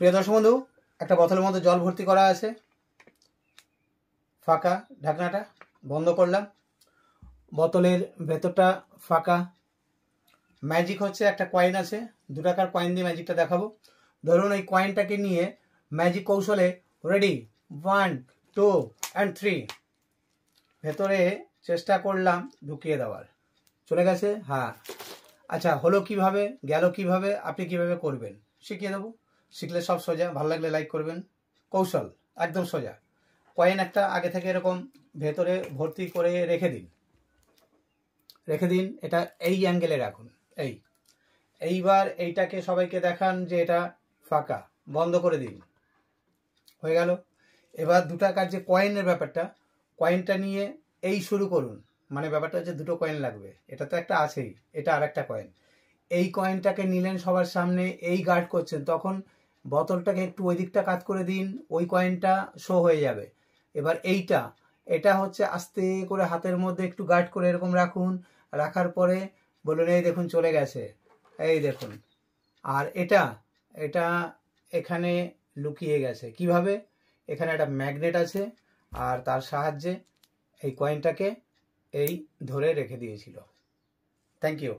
প্রিয় দর্শক বন্ধু, একটা বোতলের মধ্যে জল ভর্তি করা আছে, ফাঁকা, ঢাকনাটা বন্ধ করলাম, বোতলের ভেতরটা ফাঁকা। ম্যাজিক হচ্ছে একটা কয়েন আছে, 2 টাকার কয়েন দিয়ে ম্যাজিকটা দেখাবো। ধরুন এই কয়েনটাকে নিয়ে ম্যাজিক কৌশলে রেডি 1 2 and 3 ভেতরে চেষ্টা করলাম ঢুকিয়ে দেওয়ার, চলে গেছে। হ্যাঁ, আচ্ছা হলো কিভাবে, গেল কিভাবে, আপনি কিভাবে করবেন শিখিয়ে দেবো। শিখলে সব সোজা, ভালো লাগলে লাইক করবেন। কৌশল একদম সোজা। কয়েন একটা আগে থেকে এরকম ভেতরে ভর্তি করে রেখে দিন, এটা এই অ্যাঙ্গেলে রাখুন। এইবার এইটাকে সবাইকে দেখান যে এটা ফাঁকা, বন্ধ করে দিন, হয়ে গেল। এবার 2 টাকার যে কয়েনের ব্যাপারটা, কয়েনটা নিয়ে এই শুরু করুন। মানে ব্যাপারটা হচ্ছে 2টো কয়েন লাগবে, এটা তো একটা আছেই, এটা আর একটা কয়েন। এই কয়েনটাকে নিলেন সবার সামনে, এই গার্ড করছেন, তখন বোতলটাকে একটু ওই দিকটা কাত করে দিন, ওই কয়েনটা শো হয়ে যাবে। এবার এটা হচ্ছে আস্তে করে হাতের মধ্যে একটু গার্ড করে এরকম রাখুন, রাখার পরে বলুন এই দেখুন চলে গেছে, এই দেখুন। আর এটা এখানে লুকিয়ে গেছে কিভাবে, এখানে একটা ম্যাগনেট আছে, আর তার সাহায্যে এই কয়েনটাকে এই ধরে রেখে দিয়েছিল। Thank you.